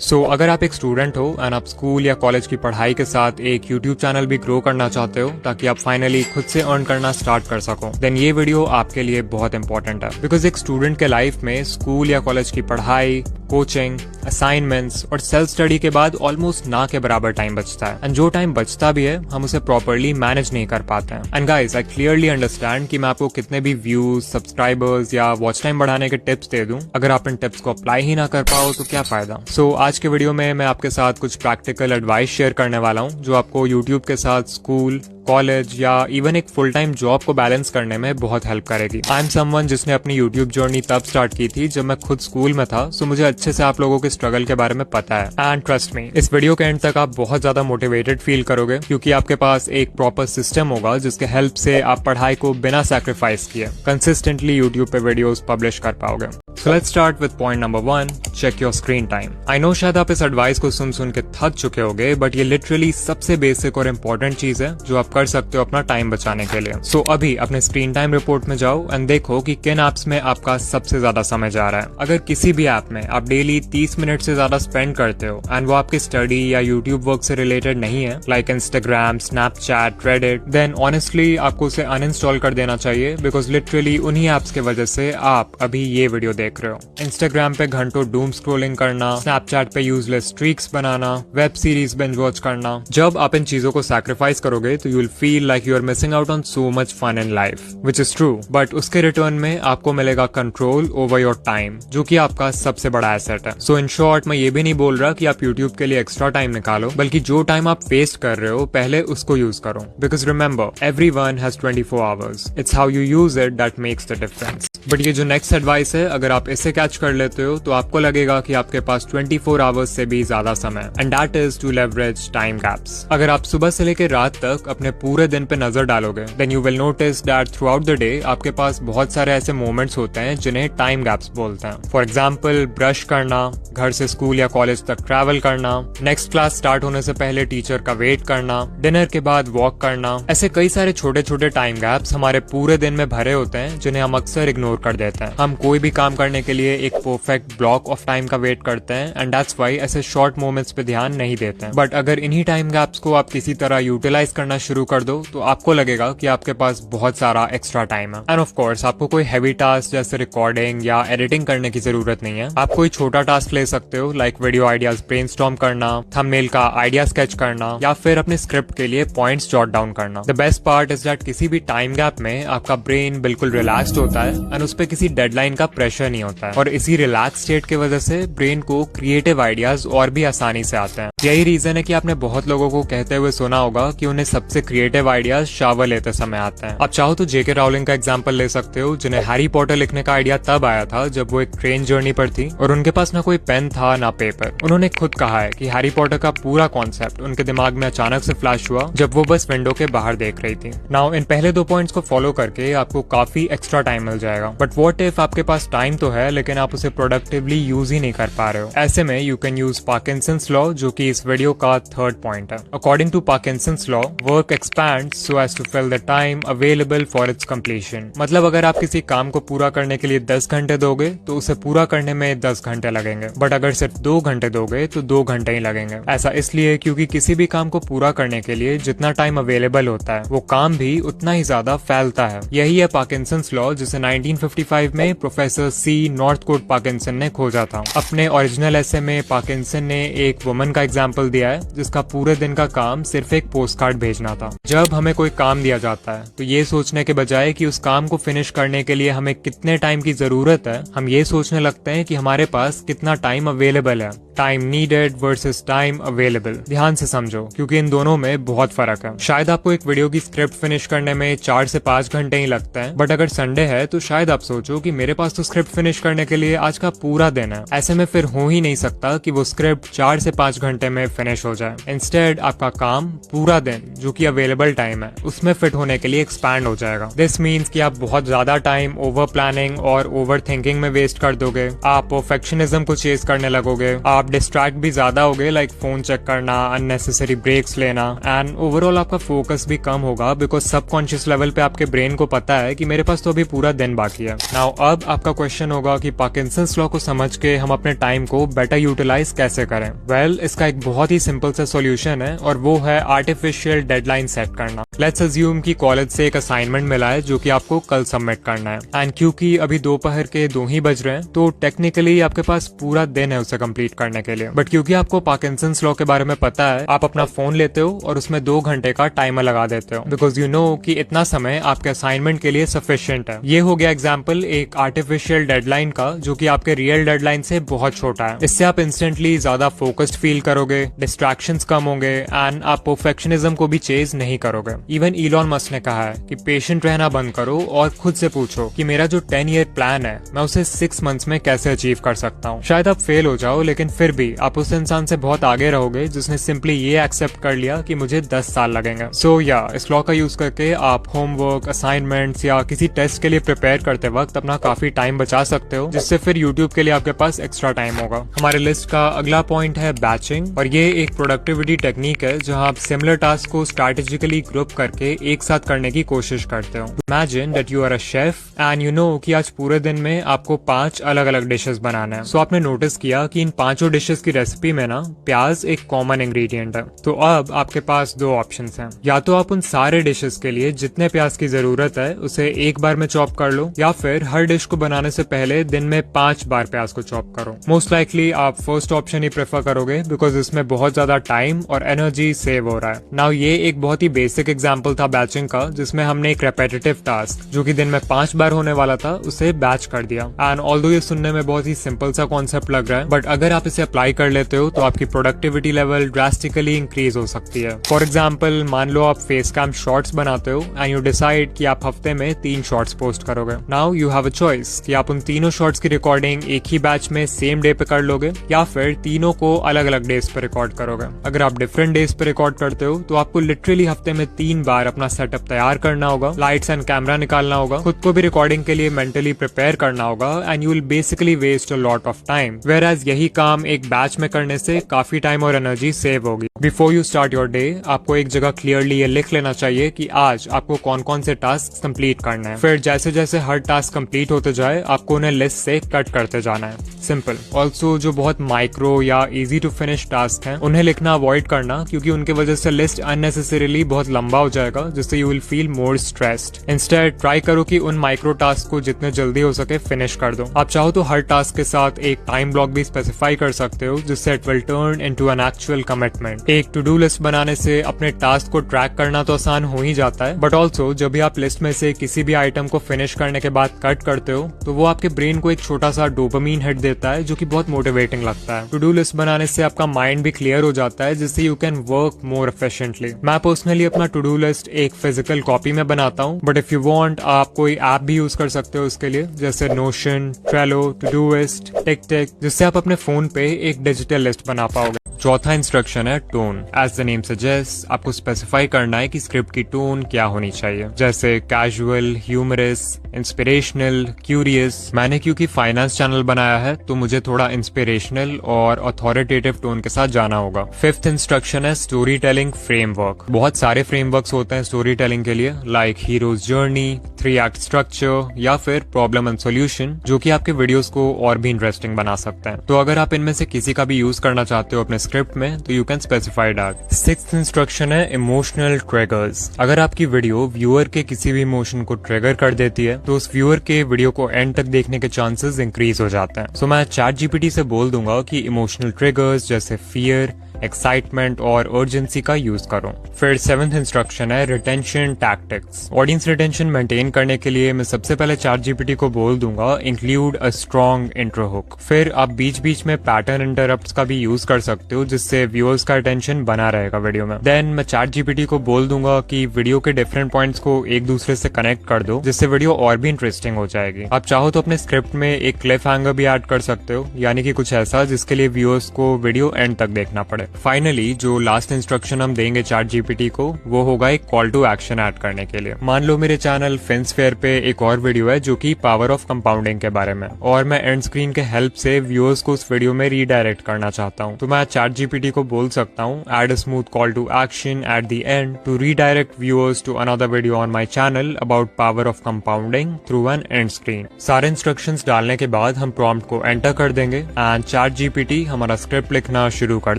अगर आप एक स्टूडेंट हो एंड आप स्कूल या कॉलेज की पढ़ाई के साथ एक यूट्यूब चैनल भी ग्रो करना चाहते हो ताकि आप फाइनली खुद से अर्न करना स्टार्ट कर सको, देन ये वीडियो आपके लिए बहुत इंपॉर्टेंट है। बिकॉज एक स्टूडेंट के लाइफ में स्कूल या कॉलेज की पढ़ाई, कोचिंग, असाइनमेंट्स और सेल्फ स्टडी के बाद ऑलमोस्ट ना के बराबर टाइम बचता है। एंड जो टाइम बचता भी है हम उसे प्रॉपरली मैनेज नहीं कर पाते हैं। And guys, I clearly understand कि मैं आपको कितने भी व्यूज, सब्सक्राइबर्स या वॉच टाइम बढ़ाने के टिप्स दे दूं, अगर आप इन टिप्स को अप्लाई ही ना कर पाओ तो क्या फायदा। आज के वीडियो में मैं आपके साथ कुछ प्रैक्टिकल एडवाइस शेयर करने वाला हूं जो आपको यूट्यूब के साथ स्कूल, कॉलेज या इवन एक फुल टाइम जॉब को बैलेंस करने में बहुत हेल्प करेगी। आई एम समवन जिसने अपनी यूट्यूब जर्नी तब स्टार्ट की थी जब मैं खुद स्कूल में था, सो मुझे अच्छे से आप लोगों के स्ट्रगल के बारे में पता है। एंड ट्रस्ट मी, इस वीडियो के एंड तक आप बहुत ज्यादा मोटिवेटेड फील करोगे क्योंकि आपके पास एक प्रॉपर सिस्टम होगा जिसके हेल्प से आप पढ़ाई को बिना सैक्रिफाइस किए कंसिस्टेंटली यूट्यूब पे वीडियोस पब्लिश कर पाओगे। So let's start with point number 1, check your screen time. I know शायद आप इस एडवाइस को सुन के थक चुके होगे, बट ये लिटरली सबसे बेसिक और इम्पोर्टेंट चीज है जो आप कर सकते हो अपना टाइम बचाने के लिए। अभी अपने स्क्रीन टाइम रिपोर्ट में जाओ एंड देखो कि किन एप्स में आपका सबसे ज्यादा समय जा रहा है। अगर किसी भी ऐप में आप डेली 30 मिनट से ज्यादा स्पेंड करते हो एंड वो आपकी स्टडी या यूट्यूब वर्क से रिलेटेड नहीं है, like Instagram, Snapchat, Reddit, then honestly आपको उसे अनइंस्टॉल कर देना चाहिए। बिकॉज लिटरली उन्हीं एप्स की वजह से आप अभी ये वीडियो देख रहे हो। इंस्टाग्राम पे घंटों डूम स्क्रोलिंग करना, स्नैपचैट पे यूजलेस स्ट्रीक्स बनाना, वेब सीरीज बिंज वॉच करना। जब आप इन चीजों को सैक्रिफाइस करोगे तो you will feel like you are missing out on so much fun in life, which is true. But उसके रिटर्न में आपको मिलेगा कंट्रोल ओवर योर टाइम, जो कि आपका सबसे बड़ा एसेट है। इन शॉर्ट, मैं ये भी नहीं बोल रहा कि आप यूट्यूब के लिए एक्स्ट्रा टाइम निकालो, बल्कि जो टाइम आप वेस्ट कर रहे हो पहले उसको यूज करो। Because remember, everyone has 24 hours. It's how you use it that makes the difference. But ये जो नेक्स्ट एडवाइस है, अगर आप इसे कैच कर लेते हो तो आपको लगेगा कि आपके पास 24 आवर्स से भी ज्यादा समय, and that is to leverage time gaps. अगर आप सुबह से लेकर रात तक अपने पूरे दिन पे नजर डालोगे, then you will notice that throughout the day आपके पास बहुत सारे ऐसे मोमेंट्स होते हैं जिन्हें टाइम गैप्स बोलते हैं। फॉर एग्जाम्पल, ब्रश करना, घर से स्कूल या कॉलेज तक ट्रैवल करना, नेक्स्ट क्लास स्टार्ट होने से पहले टीचर का वेट करना, डिनर के बाद वॉक करना। ऐसे कई सारे छोटे छोटे टाइम गैप्स हमारे पूरे दिन में भरे होते हैं जिन्हें हम अक्सर इग्नोर कर देते हैं। हम कोई भी काम करने के लिए एक परफेक्ट ब्लॉक ऑफ टाइम का वेट करते हैं, एंड दैट्स व्हाई ऐसे शॉर्ट मोमेंट्स पे ध्यान नहीं देते हैं। बट अगर इन्हीं टाइम गैप्स को आप किसी तरह यूटिलाइज करना शुरू कर दो तो आपको लगेगा कि आपके पास बहुत सारा एक्स्ट्रा टाइम है। एंड ऑफ कोर्स, आपको कोई हैवी टास्क जैसे रिकॉर्डिंग या एडिटिंग करने की जरूरत नहीं है। आप कोई छोटा टास्क ले सकते हो, लाइक वीडियो आइडियाज ब्रेनस्टॉर्म करना, थंबनेल का आइडिया स्केच करना, या फिर अपने स्क्रिप्ट के लिए पॉइंट्स जॉट डाउन करना। The best part is that किसी भी टाइम गैप में आपका ब्रेन बिल्कुल रिलैक्स्ड होता है एंड उस पर किसी डेडलाइन का प्रेशर नहीं होता है। और इसी रिलैक्स स्टेट की वजह से ब्रेन को क्रिएटिव आइडियाज और भी आसानी से आते हैं। यही रीजन है कि आपने बहुत लोगों को कहते हुए सुना होगा कि उन्हें सबसे क्रिएटिव आइडियाज शावर लेते समय आते हैं। आप चाहो तो जेके राउलिंग का एग्जांपल ले सकते हो, जिन्हें हैरी पॉटर लिखने का आइडिया तब आया था जब वो एक ट्रेन जर्नी पर थी और उनके पास ना कोई पेन था ना पेपर। उन्होंने खुद कहा है कि हैरी पॉटर का पूरा कॉन्सेप्ट उनके दिमाग में अचानक से फ्लैश हुआ जब वो बस विंडो के बाहर देख रही थी। नाउ इन पहले 2 पॉइंट्स को फॉलो करके आपको काफी एक्स्ट्रा टाइम मिल जाएगा। बट व्हाट इफ आपके पास टाइम तो है लेकिन आप उसे प्रोडक्टिवली यूज ही नहीं कर पा रहे हो। ऐसे में you can use Parkinson's law, जो कि इस वीडियो का 3rd पॉइंट है। According to Parkinson's law, work expands so as to fill the time available for its completion. मतलब अगर आप किसी काम को पूरा करने के लिए 10 घंटे दोगे तो उसे पूरा करने में 10 घंटे लगेंगे, बट अगर सिर्फ 2 घंटे दोगे तो 2 घंटे ही लगेंगे। ऐसा इसलिए क्योंकि किसी भी काम को पूरा करने के लिए जितना टाइम अवेलेबल होता है वो काम भी उतना ही ज्यादा फैलता है। यही है पार्किंसंस लॉ, जिसे 1955 में प्रोफेसर सी नॉर्थकोट पार्किंसन ने खोजा था। अपने ओरिजिनल एसे में पार्किंसन ने एक वुमन का एग्जाम्पल दिया है जिसका पूरे दिन का काम सिर्फ एक पोस्ट कार्ड भेजना था। जब हमें कोई काम दिया जाता है तो ये सोचने के बजाय कि उस काम को फिनिश करने के लिए हमें कितने टाइम की जरूरत है, हम ये सोचने लगते हैं कि हमारे पास कितना टाइम अवेलेबल है। Time needed versus time available. ध्यान से समझो क्योंकि इन दोनों में बहुत फर्क है। शायद आपको एक वीडियो की स्क्रिप्ट फिनिश करने में 4 से 5 घंटे ही लगता है, बट अगर संडे है तो शायद आप सोचो कि मेरे पास तो स्क्रिप्ट फिनिश करने के लिए आज का पूरा दिन है। ऐसे में फिर हो ही नहीं सकता कि वो स्क्रिप्ट 4 से 5 घंटे में फिनिश हो जाए। इंस्टेड आपका काम पूरा दिन, जो कि अवेलेबल टाइम है, उसमें फिट होने के लिए एक्सपैंड हो जाएगा। दिस मीन्स कि आप बहुत ज्यादा टाइम ओवर प्लानिंग और ओवर थिंकिंग में वेस्ट कर दोगे। आप परफेक्शनिज्म को चेस करने लगोगे। आप डिस्ट्रैक्ट भी ज्यादा होगे, लाइक फोन चेक करना, अननेसेसरी ब्रेक्स लेना, एंड ओवरऑल आपका फोकस भी कम होगा बिकॉज सबकॉन्शियस लेवल पे आपके ब्रेन को पता है कि मेरे पास तो अभी पूरा दिन बाकी जाती है। नाउ अब आपका क्वेश्चन होगा कि पार्किंसंस लॉ को समझ के हम अपने टाइम को बेटर यूटिलाइज कैसे करें। वेल, इसका एक बहुत ही सिंपल सा सॉल्यूशन है और वो है आर्टिफिशियल डेडलाइन सेट करना। लेट्स अज्यूम कि कॉलेज से एक असाइनमेंट मिला है जो कि आपको कल सबमिट करना है, एंड क्योंकि अभी दोपहर के 2 ही बज रहे हैं तो टेक्निकली आपके पास पूरा दिन है उसे कंप्लीट करने के लिए। बट क्योंकि आपको पार्किंसंस लॉ के बारे में पता है, आप अपना फोन लेते हो और उसमें 2 घंटे का टाइमर लगा देते हो, बिकॉज यू नो कि इतना समय आपके असाइनमेंट के लिए सफिशिएंट है। ये हो गया एग्जाम्पल एक आर्टिफिशियल डेडलाइन का, जो कि आपके रियल डेडलाइन से बहुत छोटा है। इससे आप इंस्टेंटली ज्यादा फोकस्ड फील करोगे, डिस्ट्रैक्शंस कम होंगे एंड आप परफेक्शनिज्म को भी चेज नहीं करोगे। इवन इलॉन मस्क ने कहा है कि पेशेंट रहना बंद करो और खुद से पूछो कि मेरा जो 10 ईयर प्लान है मैं उसे 6 मंथ्स में कैसे अचीव कर सकता हूँ। शायद आप फेल हो जाओ, लेकिन फिर भी आप उस इंसान से बहुत आगे रहोगे जिसने सिंपली ये एक्सेप्ट कर लिया कि मुझे 10 साल लगेंगे। सो या इस लॉ का यूज करके आप होमवर्क, असाइनमेंट्स या किसी टेस्ट के लिए प्रिपेयर करते वक्त अपना काफी टाइम बचा सकते हो, जिससे फिर यूट्यूब के लिए आपके पास एक्स्ट्रा टाइम होगा। हमारे लिस्ट का अगला पॉइंट है बैचिंग, और ये एक प्रोडक्टिविटी टेक्निक है जहां आप सिमिलर टास्क को स्ट्रैटेजिकली ग्रुप करके एक साथ करने की कोशिश करते हो। Imagine that you are a chef and you know कि आज पूरे दिन में आपको 5 अलग अलग डिशेस बनाना है। सो आपने नोटिस किया कि इन 5 डिशेस की रेसिपी में ना प्याज एक कॉमन इंग्रेडिएंट है। तो अब आपके पास 2 ऑप्शंस हैं, या तो आप उन सारे डिशेस के लिए जितने प्याज की जरूरत है उसे एक बार में चॉप कर लो, या फिर हर डिश को बनाने से पहले दिन में 5 बार प्याज को चॉप करो। मोस्ट लाइकली आप फर्स्ट ऑप्शन ही प्रेफर करोगे, बिकॉज इसमें बहुत ज्यादा टाइम और एनर्जी सेव हो रहा है। नाउ ये एक बहुत ही बेसिक एग्जाम्पल था बैचिंग का, जिसमें हमने एक रेपिटेटिव टास्क जो कि दिन में 5 बार होने वाला था उसे बैच कर दिया। एंड ऑल्दो ये सुनने में बहुत ही सिंपल सा कॉन्सेप्ट लग रहा है, बट अगर आप इसे अप्लाई कर लेते हो तो आपकी प्रोडक्टिविटी लेवल ड्रास्टिकली इंक्रीज हो सकती है। फॉर एग्जाम्पल, मान लो आप फेस कैम शॉर्ट्स बनाते हो एंड यू डिसाइड कि आप हफ्ते में 3 शॉर्ट्स पोस्ट करोगे। Now you have a choice कि आप उन तीनों शॉर्ट्स की रिकॉर्डिंग एक ही बैच में सेम डे पे कर लोगे, या फिर तीनों को अलग अलग डेज पे रिकॉर्ड करोगे। अगर आप डिफरेंट डेज पे रिकॉर्ड करते हो तो आपको लिटरली हफ्ते में 3 बार अपना सेटअप तैयार करना होगा, लाइट्स एंड कैमरा निकालना होगा, खुद को भी रिकॉर्डिंग के लिए मेंटली प्रिपेयर करना होगा, and you will basically waste a lot of time. Whereas यही काम एक बैच में करने से काफी टाइम और एनर्जी सेव होगी। Before you start your day आपको एक जगह क्लियरली ये लिख लेना चाहिए कि आज आपको कौन कौन से टास्क कंप्लीट करना है। फिर जैसे जैसे हर टास्क कंप्लीट होते जाए आपको उन्हें लिस्ट से कट करते जाना है। सिंपल। ऑल्सो जो बहुत माइक्रो या इजी टू फिनिश टास्क हैं उन्हें लिखना अवॉइड करना, क्योंकि उनके वजह से लिस्ट अननेसेसरीली बहुत लंबा हो जाएगा, जिससे you will feel more stressed. Instead try करो कि उन माइक्रो टास्क को जितने जल्दी हो सके फिनिश कर दो। आप चाहो तो हर टास्क के साथ एक टाइम ब्लॉक भी स्पेसिफाई कर सकते हो, जिससे it will turn into an actual commitment. एक टू डू लिस्ट बनाने से अपने टास्क को ट्रैक करना तो आसान हो ही जाता है, बट ऑल्सो जब भी आप लिस्ट में से किसी भी आइटम को फिनिश करने के बाद कट करते हो तो वो आपके ब्रेन को एक छोटा सा डोपामीन हिट देता है, जो कि बहुत मोटिवेटिंग लगता है। टू डू लिस्ट बनाने से आपका माइंड भी क्लियर हो जाता है, जिससे you can work more efficiently. मैं पर्सनली अपना टू डू लिस्ट एक फिजिकल कॉपी में बनाता हूँ, बट इफ यू वांट आप कोई ऐप भी यूज कर सकते हो उसके लिए, जैसे नोशन, ट्रेलो, टू डूइस्ट, टिक, जिससे आप अपने फोन पे एक डिजिटल लिस्ट बना पाओगे। चौथा इंस्ट्रक्शन है tone. As the name suggest, आपको स्पेसिफाई करना है कि स्क्रिप्ट की टोन क्या होनी चाहिए, जैसे कैजुअल, ह्यूमरस, इंस्पिरेशनल, क्यूरियस। मैंने क्योंकि फाइनेंस चैनल बनाया है तो मुझे थोड़ा इंस्पिरेशनल और अथॉरिटेटिव टोन के साथ जाना होगा। फिफ्थ इंस्ट्रक्शन है स्टोरी टेलिंग फ्रेमवर्क। बहुत सारे फ्रेमवर्क्स होते हैं स्टोरी टेलिंग के लिए, like heroes journey, 3 act structure या फिर प्रॉब्लम एंड सॉल्यूशन, जो कि आपके वीडियोस को और भी इंटरेस्टिंग बना सकते हैं। तो अगर आप इनमें से किसी का भी यूज करना चाहते हो अपने स्क्रिप्ट में तो you can specify that. Sixth instruction है इमोशनल ट्रिगर्स। अगर आपकी वीडियो व्यूअर के किसी भी इमोशन को ट्रिगर कर देती है तो उस व्यूअर के वीडियो को एंड तक देखने के चांसेस इंक्रीज हो जाते हैं। सो मैं ChatGPT से बोल दूंगा कि इमोशनल ट्रिगर्स जैसे फियर, एक्साइटमेंट और अर्जेंसी का यूज करो। फिर 7th इंस्ट्रक्शन है retention tactics. Audience retention maintain करने के लिए मैं सबसे पहले ChatGPT को बोल दूंगा include a strong intro hook. फिर आप बीच बीच में पैटर्न इंटरप्ट्स का भी यूज कर सकते हो, जिससे व्यूअर्स का अटेंशन बना रहेगा वीडियो में। देन मैं ChatGPT को बोल दूंगा कि वीडियो के डिफरेंट पॉइंट्स को एक दूसरे से कनेक्ट कर दो, जिससे वीडियो और भी इंटरेस्टिंग हो जाएगी। आप चाहो तो अपने स्क्रिप्ट में एक क्लिफ हैंगर भी ऐड कर सकते हो, यानी कि कुछ ऐसा जिसके लिए व्यूअर्स को वीडियो एंड तक देखना पड़े। फाइनली जो लास्ट इंस्ट्रक्शन हम देंगे चैट जीपीटी को वो होगा एक कॉल टू एक्शन ऐड करने के लिए। मान लो मेरे चैनल फिन्सफेयर पे एक और वीडियो है जो कि पावर ऑफ कंपाउंडिंग के बारे में, और मैं एंड स्क्रीन के हेल्प से व्यूअर्स को उस वीडियो में रीडायरेक्ट करना चाहता हूँ। तो मैं चैट जीपीटी को बोल सकता हूँ add a smooth call to action at the end to redirect viewers to another video on my channel about power of compounding through an end screen. सारे इंस्ट्रक्शंस डालने के बाद हम प्रॉम्प्ट को एंटर कर देंगे एंड चैट जीपीटी हमारा script लिखना शुरू कर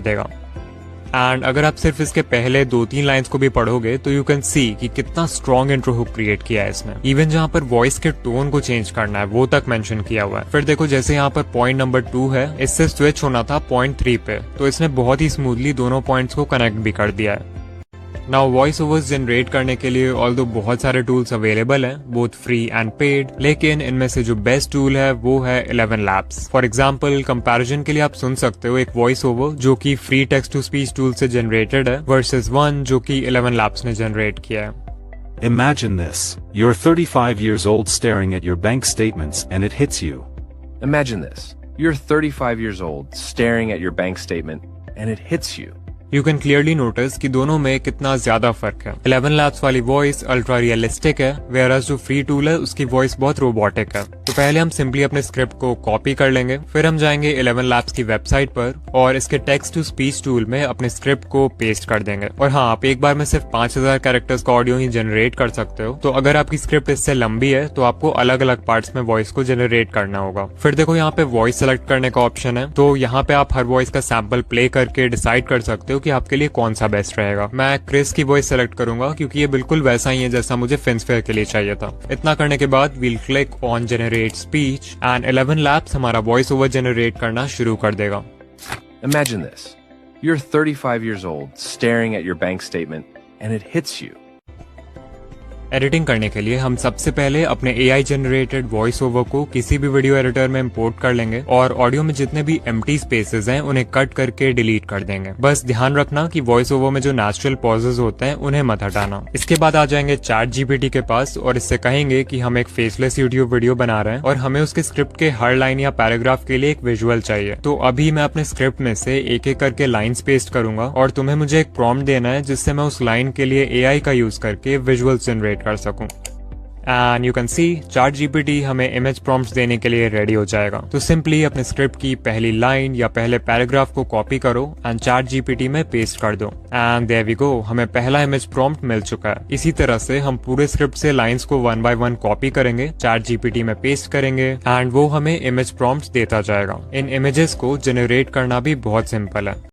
देगा। एंड अगर आप सिर्फ इसके पहले 2-3 लाइंस को भी पढ़ोगे तो यू कैन सी कि कितना स्ट्रॉन्ग इंट्रो हुक क्रिएट किया है इसने। इवन जहाँ पर वॉइस के टोन को चेंज करना है वो तक मेंशन किया हुआ है। फिर देखो जैसे यहाँ पर पॉइंट नंबर 2 है, इससे स्विच होना था पॉइंट 3 पे, तो इसने बहुत ही स्मूथली दोनों पॉइंट्स को कनेक्ट भी कर दिया है। नाउ वॉइस ओवर्स जनरेट करने के लिए ऑल्दो बहुत सारे टूल्स अवेलेबल हैं, बोथ फ्री एंड पेड, लेकिन इनमें से जो बेस्ट टूल है वो है 11 Labs। फॉर एग्जांपल कंपैरिजन के लिए आप सुन सकते हो एक वॉइस ओवर जो कि free text to speech tool से जनरेटेड है वर्सेस वन जो कि 11 Labs ने जनरेट किया है। Imagine this. You're 35 years old staring at your bank statements and it hits you. Imagine this. You're 35 years old staring at your bank statement and it hits you. You can clearly notice कि दोनों में कितना ज्यादा फर्क है। 11 Labs वाली voice ultra realistic है, whereas जो फ्री टूल है उसकी वॉइस बहुत रोबोटिक है। तो पहले हम सिंपली अपने स्क्रिप्ट को कॉपी कर लेंगे, फिर हम जाएंगे 11 Labs की वेबसाइट पर और इसके टेक्स्ट टू स्पीच टूल में अपने स्क्रिप्ट को पेस्ट कर देंगे। और हाँ, आप एक बार में सिर्फ 5000 कैरेक्टर्स का ऑडियो ही जनरेट कर सकते हो, तो अगर आपकी स्क्रिप्ट इससे लंबी है तो आपको अलग अलग पार्ट्स में वॉइस को जनरेट करना होगा। फिर देखो यहाँ पे वॉइस सेलेक्ट करने का ऑप्शन है, तो यहाँ पे आप हर वॉइस का सैंपल प्ले करके डिसाइड कर सकते हो कि आपके लिए कौन सा बेस्ट रहेगा। मैं क्रिस की वॉइस सेलेक्ट करूंगा क्योंकि ये बिल्कुल वैसा ही है जैसा मुझे फिन्सफेयर के लिए चाहिए था। इतना करने के बाद we'll click on generate speech and 11 Labs हमारा वॉइस ओवर जनरेट करना शुरू कर देगा। Imagine this. You're 35 years old staring at your bank statement and it hits you. Editing करने के लिए हम सबसे पहले अपने AI जनरेटेड वॉइस ओवर को किसी भी वीडियो एडिटर में इंपोर्ट कर लेंगे और ऑडियो में जितने भी एम्प्टी स्पेसेस हैं उन्हें कट करके डिलीट कर देंगे। बस ध्यान रखना कि वॉइस ओवर में जो नेचुरल पॉजेज होते हैं उन्हें मत हटाना। इसके बाद आ जाएंगे चैट जीपीटी के पास और इससे कहेंगे कि हम एक फेसलेस यूट्यूब वीडियो बना रहे हैं और हमें उसके स्क्रिप्ट के हर लाइन या पैराग्राफ के लिए एक विजुअल चाहिए। तो अभी मैं अपने स्क्रिप्ट में से एक एक करके लाइन्स पेस्ट करूंगा और तुम्हें मुझे एक प्रॉम्प्ट देना है जिससे मैं उस लाइन के लिए AI का यूज करके विजुअल्स जनरेट कर सकूं। And you can see chat GPT हमें इमेज प्रॉम्प्ट्स देने के लिए रेडी हो जाएगा। तो सिंपली अपने स्क्रिप्ट की पहली लाइन या पहले पैराग्राफ को कॉपी करो एंड चैट जीपीटी में पेस्ट कर दो एंड देयर वी गो, हमें पहला इमेज प्रॉम्प्ट मिल चुका है। इसी तरह से हम पूरे स्क्रिप्ट से लाइंस को 1 by 1 कॉपी करेंगे, चैट जीपीटी में पेस्ट करेंगे एंड वो हमें इमेज प्रॉम्प्ट्स देता जाएगा। इन इमेजेस को जनरेट करना भी बहुत सिंपल है।